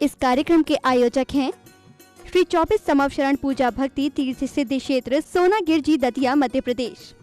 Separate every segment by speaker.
Speaker 1: इस कार्यक्रम के आयोजक हैं श्री 24 समवशरण पूजा भक्ति तीर्थ सिद्धि क्षेत्र सोनागिरजी दतिया मध्य प्रदेश।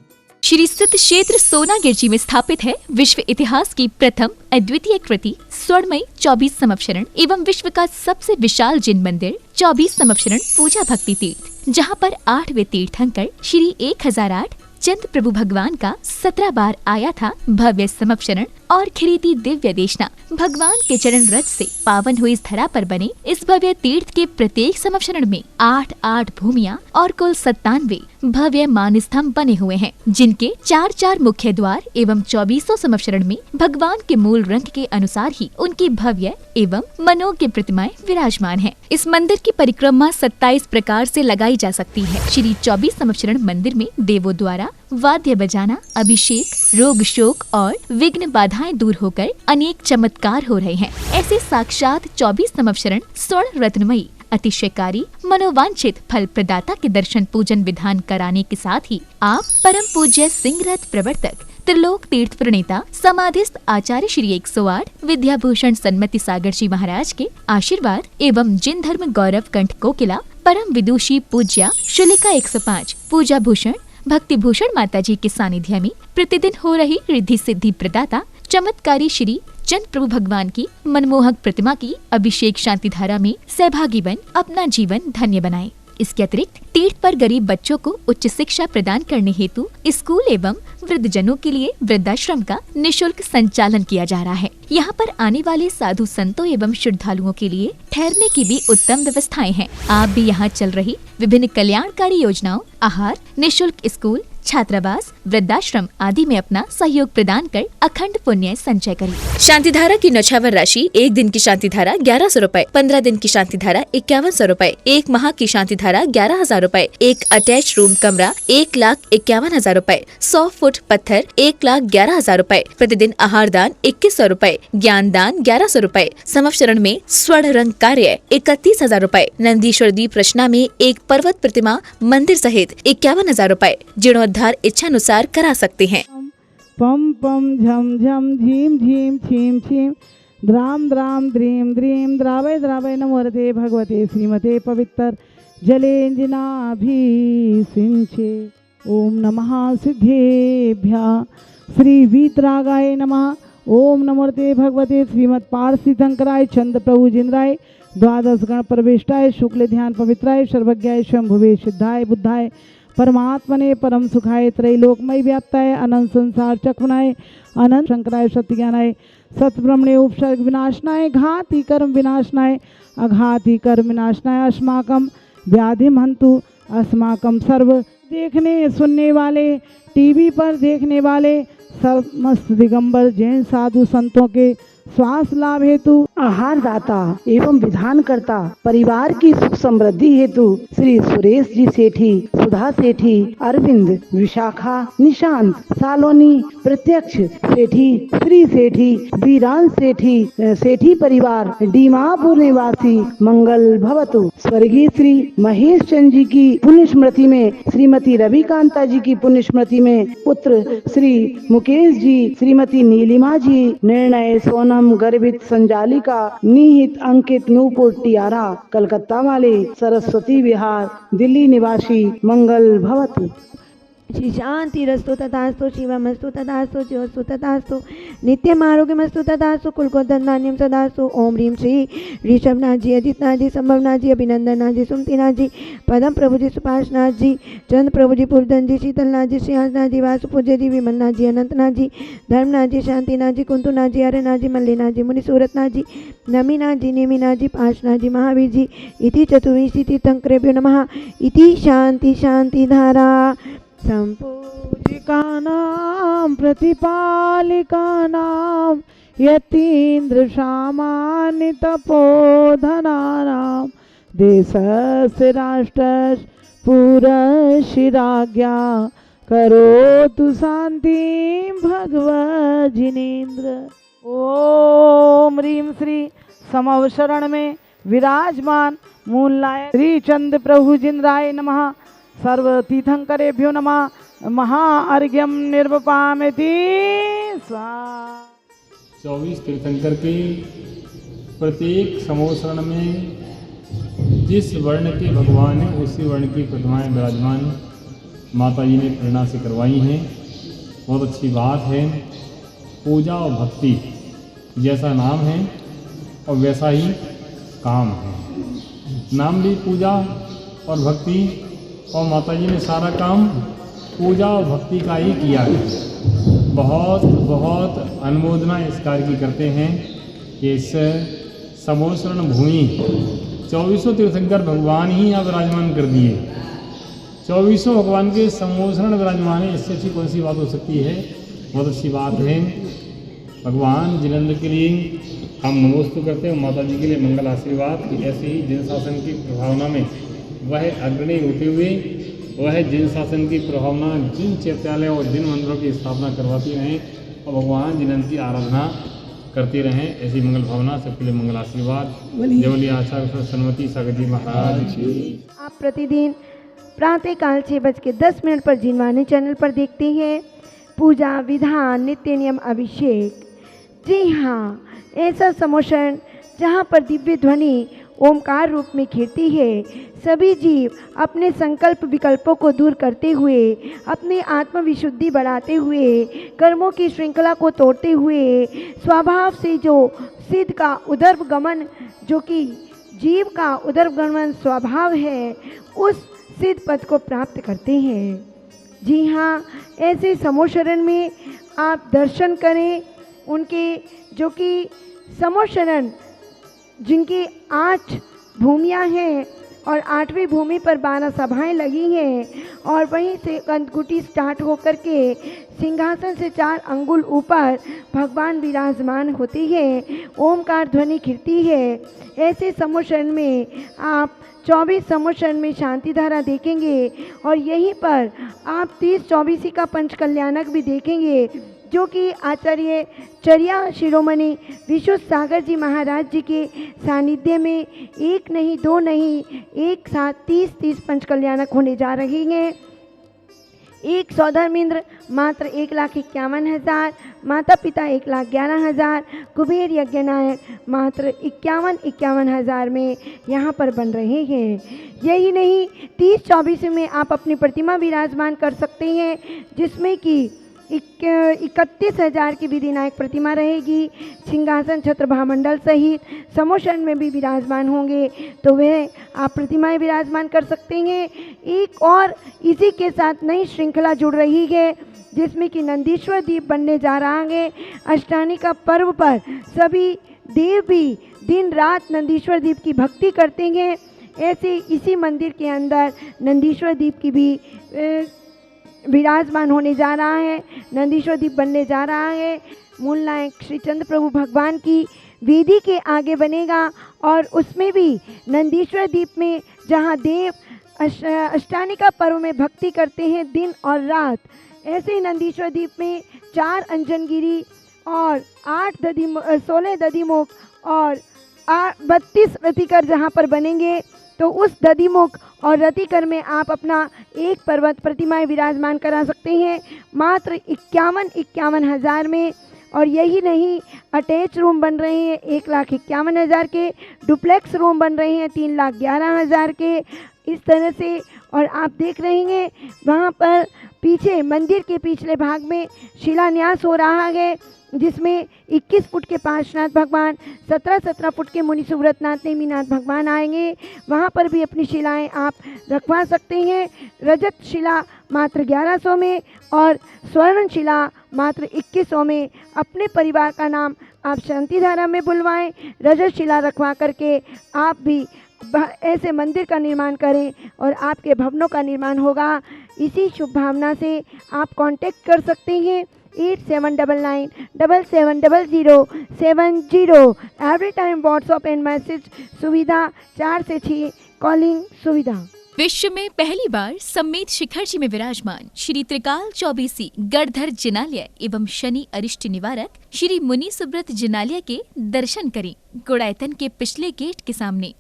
Speaker 2: श्री सिद्ध क्षेत्र सोनागिरजी में स्थापित है विश्व इतिहास की प्रथम अद्वितीय कृति स्वर्णमयी 24 समवशरण एवं विश्व का सबसे विशाल जिन मंदिर 24 समवशरण पूजा भक्ति तीर्थ, जहां पर 8वें तीर्थंकर श्री 1008 चंद प्रभु भगवान का 17 बार आया था भव्य समवशरण और खिरीती दिव्य देशना। भगवान के चरण रज से पावन हुई इस धरा पर बने इस भव्य तीर्थ के प्रत्येक समवशरण में 8 भूमियां और कुल 97 भव्य मान स्तंभ बने हुए हैं, जिनके 4 मुख्य द्वार एवं 24 समवशरण में भगवान के मूल रंग के अनुसार ही उनकी भव्य एवं मनोज्ञ प्रतिमाएं विराजमान हैं। इस मंदिर की परिक्रमा 27 प्रकार से लगाई जा सकती है। श्री 24 समवशरण मंदिर में देवों द्वारा वाद्य बजाना, अभिषेक, रोग शोक और विघ्न बाधाएं दूर होकर अनेक चमत्कार हो रहे हैं। ऐसे साक्षात 24 समवशरण स्वर्ण रत्नमयी अतिशयकारी मनोवांछित फल प्रदाता के दर्शन पूजन विधान कराने के साथ ही आप परम पूज्य सिंह रथ प्रवर्तक त्रिलोक तीर्थ प्रणेता समाधिस्थ आचार्य श्री 108 विद्याभूषण सन्मति सागर जी महाराज के आशीर्वाद एवं जिन धर्म गौरव कंठ कोकिला परम विदुषी पूज्या शुलिका 105 पूजा भूषण भक्ति भूषण माता जी के सानिध्य में प्रतिदिन हो रही रिद्धि सिद्धि प्रदाता चमत्कारी श्री चंद प्रभु भगवान की मनमोहक प्रतिमा की अभिषेक शांति धारा में सहभागी बन अपना जीवन धन्य बनाएं। इसके अतिरिक्त तीर्थ पर गरीब बच्चों को उच्च शिक्षा प्रदान करने हेतु स्कूल एवं वृद्धजनों के लिए वृद्धाश्रम का निःशुल्क संचालन किया जा रहा है। यहाँ पर आने वाले साधु संतों एवं श्रद्धालुओं के लिए ठहरने की भी उत्तम व्यवस्थाएं हैं। आप भी यहाँ चल रही विभिन्न कल्याणकारी योजनाओं, आहार, निःशुल्क स्कूल, छात्रावास, वृद्धाश्रम आदि में अपना सहयोग प्रदान कर अखंड पुण्य संचय करें। शांति धारा की नौछावर राशि 1 दिन की शांति धारा 1100 रूपए, 15 दिन की शांति धारा 5100 रूपए, 1 माह की शांति धारा 11,000 रूपए, एक अटैच रूम कमरा 1,51,000 रूपए, 100 फुट पत्थर 1,11,000 रूपए, प्रतिदिन आहार दान 2100 रूपए, ज्ञान दान 1100 रूपए, समवशरण में स्वर्ण रंग कार्य 31,000 रूपए, नंदीश्वर दीप रचना में एक पर्वत प्रतिमा मंदिर सहित 51,000 रूपए जीर्णोद्धार इच्छानुसार करा सकते हैं।
Speaker 3: पम पम झम झम झीम झीम छीम छीम द्राम द्राम द्रीम द्रीम द्रावय द्रावय नमोरते भगवते श्रीमते पवित्र जलेंजनाभि सिंचे। ओम नमः सिद्धेभ्यः श्री वीतरागाय नमः। ओम नमोरते भगवते श्रीमद पारसिद्धंकराय चंद्र प्रभु जिंद्राय द्वादश गण प्रविष्टाय शुक्ल ध्यान पवित्राय सर्वज्ञाय शंभुवे सिद्धाय बुद्धाय परमात्मने परम सुखाय त्रैलोकमय व्याप्ताय अनंत संसार चक्रनाय अनंत शंकराय सत्य ज्ञानाय सतब्रह्मणे उपसर्ग विनाशनाय घाति कर्म विनाशनाय अघाति कर्म विनाशनाय अस्माकं व्याधिम हंतु अस्माकं सर्व। देखने सुनने वाले, टीवी पर देखने वाले समस्त दिगंबर जैन साधु संतों के स्वास्थ्य लाभ हेतु आहार दाता एवं विधान करता परिवार की सुख समृद्धि हेतु श्री सुरेश जी सेठी, सुधा सेठी, अरविंद, विशाखा, निशांत, सालोनी, प्रत्यक्ष सेठी, श्री सेठी, वीरान सेठी, सेठी परिवार डीमापुर निवासी मंगल भवतु। स्वर्गीय श्री महेश चंद जी की पुण्य स्मृति में, श्रीमती रविकांता जी की पुण्य स्मृति में पुत्र श्री मुकेश जी, श्रीमती नीलिमा जी, निर्णय सोनम गर्भित संजालिका निहित अंकित नूपुर टियारा कलकत्ता वाले सरस्वती विहार दिल्ली निवासी मंगल भवतु।
Speaker 4: श्री शांति रस्तु तथास्तु, शिवमस्तु तथास्तु, शिवस्तु तथास्तु, नित्यम आरोग्यमस्तु तथास्तु, कुलकोधन्धान्यम सदास्तु। ओम ह्रीं श्री ऋषभनाथ जी, अजितनाथ जी, संभवनाथ जी, अभिनंदननाथ जी, सुमतिनाथ जी, पदम प्रभु जी, सुभाषनाथ जी, चंद्र प्रभु जी, पूर्धन जी, शीतलनाथ जी, सिंहासनाथ जी, वासु पूज्य जी, विमलनाथ जी, अनंतनाथ जी, धर्मनाथ जी, शांतिनाथ जी, कुंतुनाथ जी, आर्यनाथ जी, मल्लीनाथ जी, मुनि सूरतनाथ जी, नमीनाथ जी, नेमिनाथ जी, पाशनाथ जी, महावीर जी इति चतुर्विंशति तीर्थंकरेभ्यो नमः। इति शांति शांति धारा संपूजिकानां प्रतिपालिकानां यतीन्द्र सामान्य तपोधनानां देशस्य राष्ट्रस्य पुरस्य राज्ञा करोतु शान्तिं भगवज्जिनेन्द्र। ओम ह्रीं श्री समवशरण में विराजमान मूलनायक श्री चंद्र प्रभु जिंद्राय नमः। सर्व तीर्थंकरेभ्यो नमः। महाअर्घ्यम निर्वपामिति स्वाहा।
Speaker 5: 24 तीर्थंकर के प्रत्येक समोसरण में जिस वर्ण के भगवान हैं उसी वर्ण की प्रतिमाएं विराजमान माता जी ने प्रेरणा से करवाई हैं। बहुत अच्छी बात है। पूजा और भक्ति जैसा नाम है और वैसा ही काम है। नाम भी पूजा और भक्ति, और माता जी ने सारा काम पूजा और भक्ति का ही किया है। बहुत बहुत अनुमोदना इस कार्य की करते हैं कि इस समोसरण भूमि 2400 तीर्थंकर भगवान ही यहाँ विराजमान कर दिए। 2400 भगवान के समोसरण विराजमान है, इससे अच्छी कौन सी बात हो सकती है। बहुत अच्छी बात है। भगवान जिनेंद्र के लिए हम नमोस्तु करते हैं, माता जी के लिए मंगल आशीर्वाद कि ऐसे ही जिन शासन की प्रभावना में वह अग्रणी होते हुए वह जिन शासन की प्रभावना जिन चैत्यालय और जिन मंदिरों की स्थापना करवाती रहें और भगवान जिनेंद्र की आराधना करते रहें, ऐसी मंगल भावना सबके लिए मंगल आशीर्वाद। देवली आचार्य सन्मति सागर जी महाराज की।
Speaker 4: आप प्रतिदिन प्रातःकाल 6:10 पर जिनवाणी चैनल पर देखते हैं पूजा विधान नित्य नियम अभिषेक। जी हाँ, ऐसा समोसरण जहाँ पर दिव्य ध्वनि ओमकार रूप में खिड़ती है। सभी जीव अपने संकल्प विकल्पों को दूर करते हुए, अपनी आत्मविशुद्धि बढ़ाते हुए, कर्मों की श्रृंखला को तोड़ते हुए, स्वभाव से जो सिद्ध का उदर्भगमन, जो कि जीव का उदर्भगमन स्वभाव है, उस सिद्ध पद को प्राप्त करते हैं। जी हाँ, ऐसे समोसरण में आप दर्शन करें उनके, जो कि समोसरण जिनकी 8 भूमियाँ हैं और 8वीं भूमि पर 12 सभाएं लगी हैं, और वहीं से कंदकुटी स्टार्ट होकर के सिंहासन से 4 अंगुल ऊपर भगवान विराजमान होती है, ओमकार ध्वनि खिड़ती है। ऐसे समोसरण में आप 24 समोसरण में शांति धारा देखेंगे और यहीं पर आप 30-24 का पंच कल्याणक भी देखेंगे, जो कि आचार्य चर्या शिरोमणि विश्व सागर जी महाराज जी के सानिध्य में एक नहीं दो नहीं एक साथ 30 पंच कल्याणक होने जा रही हैं। एक सौधर्मेंद्र मात्र 1,51,000, माता पिता 1,11,000, कुबेर यज्ञ नायक मात्र 51,000 में यहाँ पर बन रहे हैं। यही नहीं, 30-24 में आप अपनी प्रतिमा विराजमान कर सकते हैं, जिसमें कि 31,000 की विधिनायक प्रतिमा रहेगी। सिंहासन छत्र भामंडल सहित समोसरण में भी विराजमान होंगे, तो वह आप प्रतिमाएं विराजमान कर सकते हैं। एक और इसी के साथ नई श्रृंखला जुड़ रही है, जिसमें कि नंदीश्वर दीप बनने जा रहा है। अष्टानी का पर्व पर सभी देव भी दिन रात नंदीश्वर दीप की भक्ति करते हैं। ऐसे इसी मंदिर के अंदर नंदीश्वर दीप की भी विराजमान होने जा रहा है, नंदीश्वर दीप बनने जा रहा है। मूल नायक श्री चंद्र प्रभु भगवान की वेदी के आगे बनेगा, और उसमें भी नंदीश्वर दीप में जहां देव अष्टानिका पर्व में भक्ति करते हैं दिन और रात, ऐसे ही नंदीश्वर दीप में 4 अंजनगिरी और 16 दधिमुख और 32 रतिकर जहाँ पर बनेंगे, तो उस दधिमुख और रतिकर में आप अपना एक पर्वत प्रतिमाएं विराजमान करा सकते हैं मात्र 51,000 में। और यही नहीं, अटैच रूम बन रहे हैं 1,51,000 के, डुप्लेक्स रूम बन रहे हैं 3,11,000 के, इस तरह से। और आप देख रहे हैं वहाँ पर पीछे मंदिर के पिछले भाग में शिलान्यास हो रहा है, जिसमें 21 फुट के पार्श्वनाथ भगवान, 17 फुट के मुनि सुव्रतनाथ नेमीनाथ भगवान आएंगे। वहाँ पर भी अपनी शिलाएं आप रखवा सकते हैं। रजत शिला मात्र 1100 में और स्वर्ण शिला मात्र 2100 में। अपने परिवार का नाम आप शांतिधारा में बुलवाएं, रजत शिला रखवा करके आप भी ऐसे मंदिर का निर्माण करें और आपके भवनों का निर्माण होगा। इसी शुभ भावना से आप कांटेक्ट कर सकते हैं 8799770070। Every time WhatsApp and message सुविधा, 4 से 6 कॉलिंग सुविधा।
Speaker 2: विश्व में पहली बार सम्मेत शिखर जी में विराजमान श्री त्रिकाल चौबीसी गढ़धर जिनालय एवं शनि अरिष्ट निवारक श्री मुनि सुब्रत जिनालय के दर्शन करें। गुड़ायतन के पिछले गेट के सामने